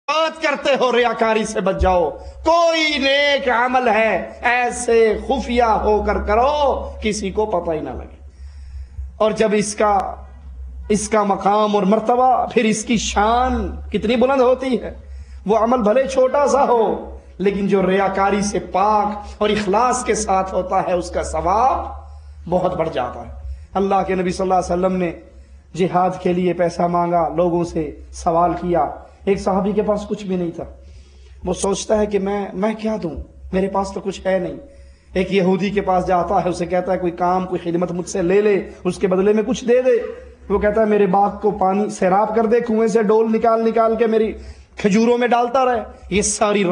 بات کرتے ہو ریاکاری سے بچ جاؤ. کوئی نیک عمل ہے ایسے خفیہ ہو کر کرو کسی کو پتہ ہی نہ لگے. اور جب اس کا مقام اور مرتبہ، پھر اس کی شان کتنی بلند ہوتی ہے. وہ عمل بھلے چھوٹا سا ہو لیکن جو ریاکاری سے پاک اور اخلاص کے ساتھ ہوتا ہے اس کا ثواب بہت بڑھ جاتا ہے. اللہ کے نبی صلی اللہ علیہ وسلم نے جہاد کے لیے پیسہ مانگا، لوگوں سے سوال کیا. ایک صحابی کے پاس کچھ بھی نہیں تھا. وہ سوچتا ہے کہ میں کیا دوں، میرے پاس تو کچھ ہے نہیں. ایک یہودی کے پاس جاتا ہے، اسے کہتا ہے کوئی کام، کوئی خدمت مجھ سے لے لے، اس کے بدلے میں کچھ دے دے. وہ کہتا ہے میرے باغ کو پانی سیراب کر دے، کنویں سے ڈول نکال کے میری کھجوروں میں ڈالتا رہے. یہ ساری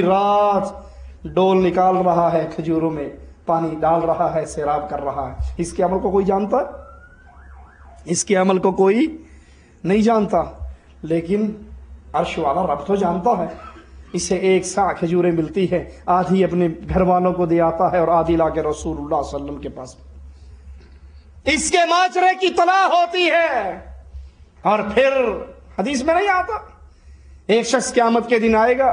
رات ڈول نکال رہا ہے، کھجوروں میں پانی ڈال رہا ہے، سیراب کر رہا ہے. اس کے عمل کو کوئی جانتا؟ اس کے عمل کو کوئی نہیں جانتا، لیکن عرش والا رب تو جانتا ہے. اسے 1 سا کھجوریں ملتی ہے، آدھی اپنے گھر والوں کو دے آتا ہے اور آدھی لا کے رسول اللہ صلی اللہ علیہ وسلم کے پاس. اس کے معاشرے کی طلاع ہوتی ہے. اور پھر حدیث میں نہیں آتا، ایک شخص قیامت کے دن آئے گا،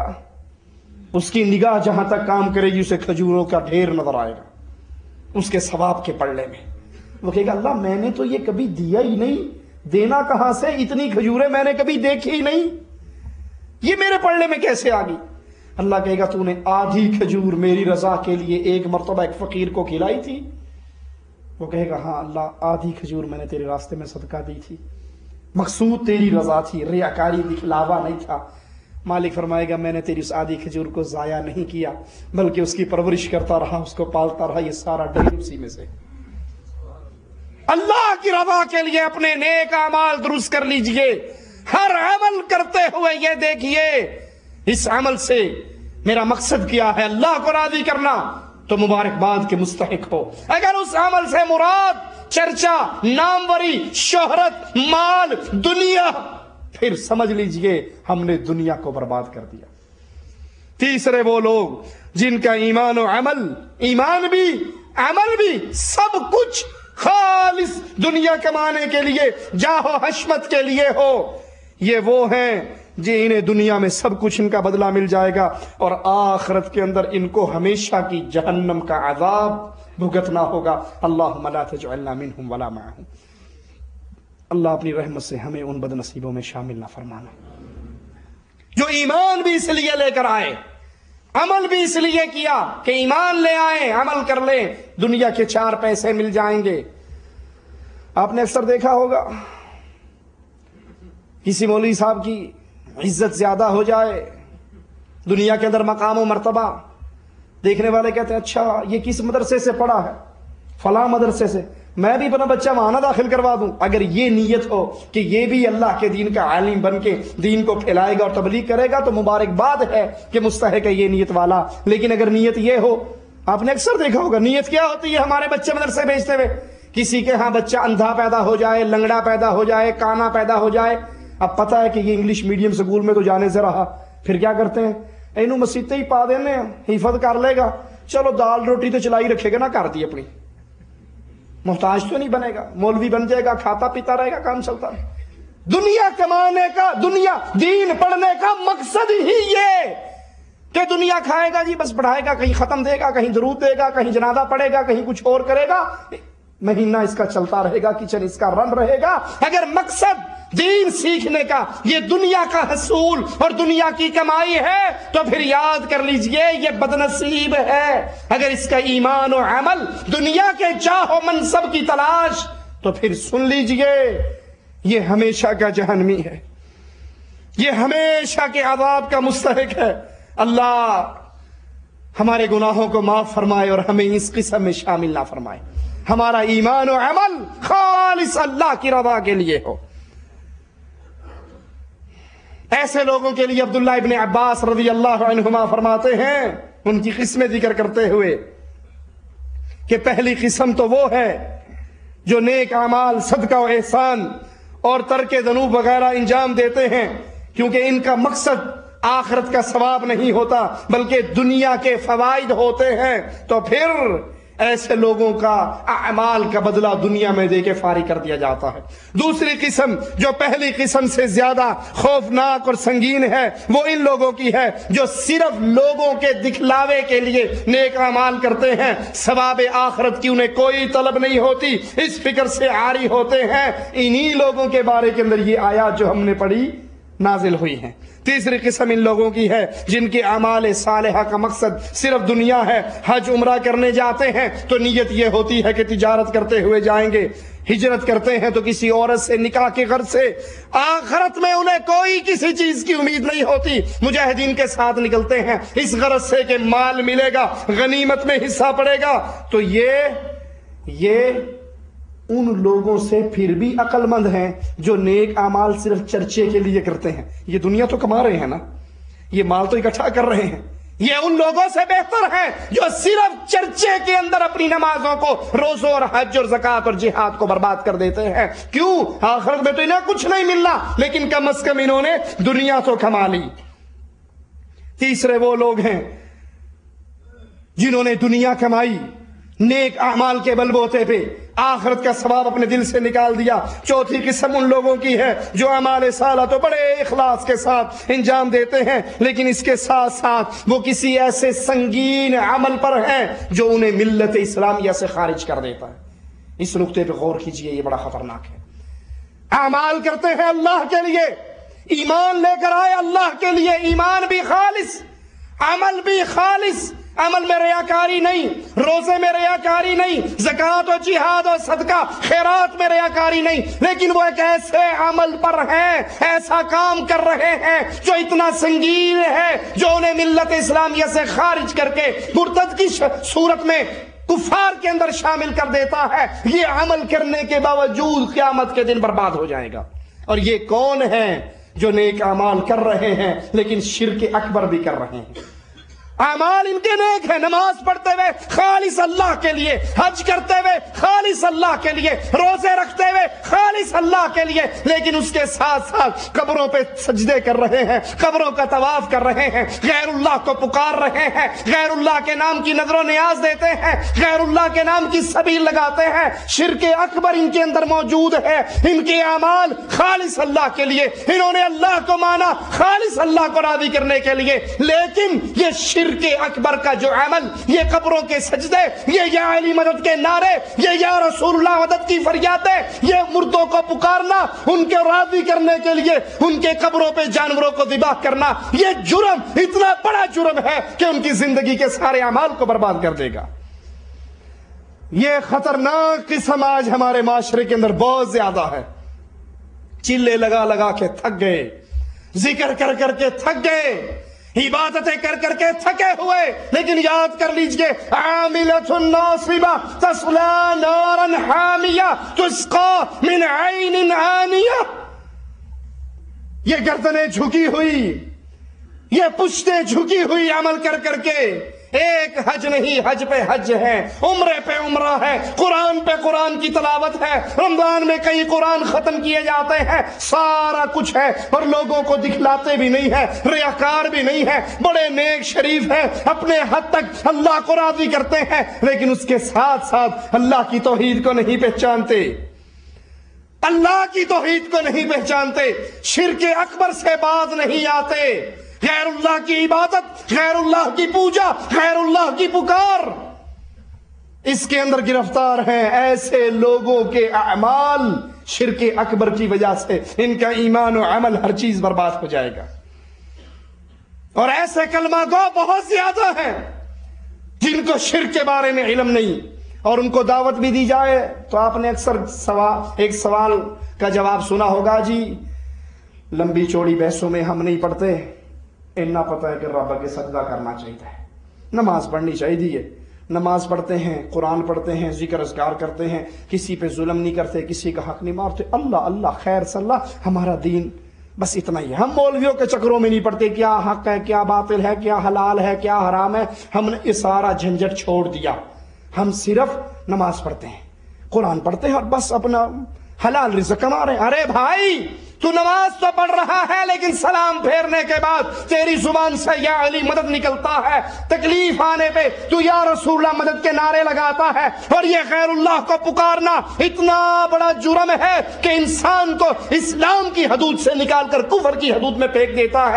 اس کی نگاہ جہاں تک کام کرے گی اسے کھجوروں کا ڈھیر نظر آئے گا اس کے ثواب کے پلڑے میں. وہ کہے گا اللہ میں نے تو یہ کبھی دیا ہی نہیں، دینا کہاں سے، اتنی کھجوریں میں نے کبھی دیکھی ہی نہیں، یہ میرے پلڑے میں کیسے آ گئی. اللہ کہے گا تو نے آدھی کھجور میری رضا کے لیے ایک مرتبہ ایک فقیر کو کھلائی تھی. وہ کہے گا ہاں اللہ آدھی کھجور میں نے تیرے راستے میں صدقہ دی تھی، مقصود تیری رضا تھی، ریاکاری دکھلاوا نہیں تھا. مالک فرمائے گا میں نے تیری اس آدھی کھجور کو ضائع نہیں کیا بلکہ اس کی پرورش کرتا رہا، اس کو پالتا رہا، یہ سارا ڈھیر اسی میں سے. اللہ کی رضا کے لیے اپنے نیک اعمال درست کر لیجئے. ہر عمل کرتے ہوئے یہ دیکھیے اس عمل سے میرا مقصد کیا ہے، اللہ کو راضی کرنا، تو مبارکباد کے مستحق ہو. اگر اس عمل سے مراد چرچا، ناموری، شہرت، مال، دنیا، پھر سمجھ لیجئے ہم نے دنیا کو برباد کر دیا. تیسرے وہ لوگ جن کا ایمان و ایمان بھی عمل بھی سب کچھ خالص دنیا کمانے کے لیے، جاہ و حشمت کے لیے ہو. یہ وہ ہیں جنہیں دنیا میں سب کچھ ان کا بدلہ مل جائے گا اور آخرت کے اندر ان کو ہمیشہ کی جہنم کا عذاب بھگتنا ہوگا. اللہم لا تجعلنا منہم ولا معہم. اللہ اپنی رحمت سے ہمیں ان بد نصیبوں میں شامل نہ فرمانا جو ایمان بھی اس لیے لے کر آئے، عمل بھی اس لیے کیا کہ ایمان لے آئے، عمل کر لیں، دنیا کے 4 پیسے مل جائیں گے. آپ نے اکثر دیکھا ہوگا کسی مولوی صاحب کی عزت زیادہ ہو جائے، دنیا کے اندر مقام و مرتبہ، دیکھنے والے کہتے ہیں اچھا یہ کس مدرسے سے پڑھا ہے، فلاں مدرسے سے، میں بھی اپنا بچہ وہاں نہ داخل کروا دوں. اگر یہ نیت ہو کہ یہ بھی اللہ کے دین کا عالم بن کے دین کو پھیلائے گا اور تبلیغ کرے گا تو مبارکباد ہے کہ مستحق ہے یہ نیت والا. لیکن اگر نیت یہ ہو، آپ نے اکثر دیکھا ہوگا نیت کیا ہوتی ہے ہمارے بچے مدرسے بھیجتے ہوئے، کسی کے ہاں بچہ اندھا پیدا ہو جائے، لنگڑا پیدا ہو جائے، کانا پیدا ہو جائے. اب پتہ ہے کہ یہ انگلش میڈیم سکول میں تو جانے سے رہا، پھر کیا کرتے ہیں اینو مسیتے ہی پا دینے، حفظ کر لے گا، چلو دال روٹی تو چلائی رکھے گا نا، کر دی اپنی، محتاج تو نہیں بنے گا، مولوی بن جائے گا، کھاتا پیتا رہے گا، کام چلتا رہے. دنیا کمانے کا، دنیا دین پڑھنے کا مقصد ہی یہ کہ دنیا کھائے گا جی بس، پڑھائے گا، کہیں ختم دے گا، کہیں درود دے گا، کہیں جنازہ پڑھے گا، کہیں کچھ اور کرے گا، مہینہ اس کا چلتا رہے گا، کچن اس کا رن رہے گا. اگر مقصد دین سیکھنے کا یہ دنیا کا حصول اور دنیا کی کمائی ہے تو پھر یاد کر لیجئے یہ بدنصیب ہے. اگر اس کا ایمان و عمل دنیا کے جاہ و منصب کی تلاش، تو پھر سن لیجئے یہ ہمیشہ کا جہنمی ہے، یہ ہمیشہ کے عذاب کا مستحق ہے. اللہ ہمارے گناہوں کو معاف فرمائے اور ہمیں اس قسم میں شامل نہ فرمائے. ہمارا ایمان و عمل خالص اللہ کی رضا کے لیے ہو. ایسے لوگوں کے لیے عبداللہ ابن عباس رضی اللہ عنہما فرماتے ہیں ان کی قسمیں ذکر کرتے ہوئے کہ پہلی قسم تو وہ ہے جو نیک اعمال، صدقہ و احسان اور ترک ذنوب وغیرہ انجام دیتے ہیں، کیونکہ ان کا مقصد آخرت کا ثواب نہیں ہوتا بلکہ دنیا کے فوائد ہوتے ہیں. تو پھر ایسے لوگوں کا اعمال کا بدلہ دنیا میں دے کے فارغ کر دیا جاتا ہے۔ دوسری قسم جو پہلی قسم سے زیادہ خوفناک اور سنگین ہے وہ ان لوگوں کی ہے جو صرف لوگوں کے دکھلاوے کے لیے نیک اعمال کرتے ہیں، ثواب آخرت کی انہیں کوئی طلب نہیں ہوتی، اس فکر سے عاری ہوتے ہیں۔ انہی لوگوں کے بارے کے اندر یہ آیات جو ہم نے پڑھی نازل ہوئی ہیں۔ تیسری قسم ان لوگوں کی ہے جن کے اعمال صالحہ کا مقصد صرف دنیا ہے، حج عمرہ کرنے جاتے ہیں تو نیت یہ ہوتی ہے کہ تجارت کرتے ہوئے جائیں گے، ہجرت کرتے ہیں تو کسی عورت سے نکاح کے غرض سے، آخرت میں انہیں کوئی کسی چیز کی امید نہیں ہوتی، مجاہدین کے ساتھ نکلتے ہیں اس غرض سے کہ مال ملے گا، غنیمت میں حصہ پڑے گا، تو یہ ان لوگوں سے پھر بھی عقل مند ہیں جو نیک اعمال صرف چرچے کے لیے کرتے ہیں۔ یہ دنیا تو کما رہے ہیں نا، یہ مال تو اکٹھا کر رہے ہیں، یہ ان لوگوں سے بہتر ہیں جو صرف چرچے کے اندر اپنی نمازوں کو، روزوں اور حج اور زکوٰۃ اور جہاد کو برباد کر دیتے ہیں۔ کیوں؟ آخرت میں تو انہیں کچھ نہیں ملنا، لیکن کم از کم انہوں نے دنیا تو کما لی۔ تیسرے وہ لوگ ہیں جنہوں نے دنیا کمائی، نیک اعمال کے بل بوتے پہ آخرت کا ثواب اپنے دل سے نکال دیا۔ چوتھی قسم ان لوگوں کی ہے جو اعمال صالحہ تو بڑے اخلاص کے ساتھ انجام دیتے ہیں، لیکن اس کے ساتھ ساتھ وہ کسی ایسے سنگین عمل پر ہیں جو انہیں ملت اسلامیہ سے خارج کر دیتا ہے۔ اس نقطے پہ غور کیجئے، یہ بڑا خطرناک ہے۔ اعمال کرتے ہیں اللہ کے لیے، ایمان لے کر آئے اللہ کے لیے، ایمان بھی خالص، عمل بھی خالص، عمل میں ریاکاری نہیں، روزے میں ریاکاری نہیں، زکوٰۃ و جہاد و صدقہ خیرات میں ریاکاری نہیں، لیکن وہ ایک ایسے عمل پر ہیں، ایسا کام کر رہے ہیں جو اتنا سنگین ہے، جو انہیں ملت اسلامیہ سے خارج کر کے مرتد کی صورت میں کفار کے اندر شامل کر دیتا ہے۔ یہ عمل کرنے کے باوجود قیامت کے دن برباد ہو جائے گا۔ اور یہ کون ہیں جو نیک اعمال کر رہے ہیں لیکن شرک اکبر بھی کر رہے ہیں؟ اعمال ان کے نیک ہیں، نماز پڑھتے ہوئے خالص اللہ کے لیے، حج کرتے ہوئے خالص اللہ کے لیے، روزے رکھتے ہوئے خالص اللہ کے لیے، لیکن اس کے ساتھ ساتھ قبروں پہ سجدے کر رہے ہیں، قبروں کا طواف کر رہے ہیں، غیر اللہ کو پکار رہے ہیں، غیر اللہ کے نام کی نظر و نیاز دیتے ہیں، غیر اللہ کے نام کی سبیل لگاتے ہیں۔ شرک اکبر ان کے اندر موجود ہے۔ ان کے اعمال خالص اللہ کے لیے، انہوں نے اللہ کو مانا خالص اللہ کو راضی کرنے کے لیے، لیکن یہ شرک اکبر کا جو عمل، یہ قبروں کے سجدے، یہ یا علی مدد کے نعرے، یہ یا رسول اللہ مدد کی فریادیں، یہ مردوں کو پکارنا، ان کے راضی کرنے کے لیے ان کے قبروں پہ جانوروں کو ذبح کرنا، یہ جرم اتنا بڑا جرم ہے کہ ان کی زندگی کے سارے اعمال کو برباد کر دے گا۔ یہ خطرناک قسم آج ہمارے معاشرے کے اندر بہت زیادہ ہے۔ چلے لگا لگا کے تھک گئے، ذکر کر کر کے تھک گئے، عبادتیں کر کر کے تھکے ہوئے، لیکن یاد کر لیجئے عاملۃ ناصبہ تصلی نارا حامیہ تسقی من عین آنیہ۔ یہ گردنیں جھکی ہوئی، یہ پشتیں جھکی ہوئی عمل کر کر کے، ایک حج نہیں، حج پہ حج ہے، عمرے پہ عمرہ ہے، قرآن پہ قرآن کی تلاوت ہے، رمضان میں کئی قرآن ختم کیے جاتے ہیں، سارا کچھ ہے، اور لوگوں کو دکھلاتے بھی نہیں ہے، ریاکار بھی نہیں ہے، بڑے نیک شریف ہیں، اپنے حد تک اللہ کو راضی کرتے ہیں، لیکن اس کے ساتھ ساتھ اللہ کی توحید کو نہیں پہچانتے، اللہ کی توحید کو نہیں پہچانتے، شرک اکبر سے باز نہیں آتے، غیر اللہ کی عبادت، غیر اللہ کی پوجا، غیر اللہ کی پکار، اس کے اندر گرفتار ہیں۔ ایسے لوگوں کے اعمال شرک اکبر کی وجہ سے ان کا ایمان و عمل ہر چیز برباد ہو جائے گا۔ اور ایسے کلمہ گو بہت زیادہ ہیں جن کو شرک کے بارے میں علم نہیں، اور ان کو دعوت بھی دی جائے تو آپ نے اکثر ایک سوال کا جواب سنا ہوگا، جی لمبی چوڑی بحثوں میں ہم نہیں پڑھتے، اتنا پتہ ہے کہ رب کے سجدہ کرنا چاہیے، نماز پڑھنی چاہیے، نماز پڑھتے ہیں، قرآن پڑھتے ہیں، ذکر اذکار کرتے ہیں، کسی پہ ظلم نہیں کرتے، کسی کا حق نہیں مارتے، اللہ اللہ خیر صلی اللہ، ہمارا دین بس اتنا ہی ہے۔ ہم مولویوں کے چکروں میں نہیں پڑتے کیا حق ہے، کیا باطل ہے، کیا حلال ہے، کیا حرام ہے، ہم نے یہ سارا جھنجٹ چھوڑ دیا، ہم صرف نماز پڑھتے ہیں، قرآن پڑھتے ہیں، اور بس اپنا حلال رزق کما رہے ہیں۔ ارے بھائی تو نماز تو پڑھ رہا ہے لیکن سلام پھیرنے کے بعد تیری زبان سے یا علی مدد نکلتا ہے، تکلیف آنے پہ تو یا رسول اللہ مدد کے نعرے لگاتا ہے، اور یہ غیر اللہ کو پکارنا اتنا بڑا جرم ہے کہ انسان کو اسلام کی حدود سے نکال کر کفر کی حدود میں پھینک دیتا ہے۔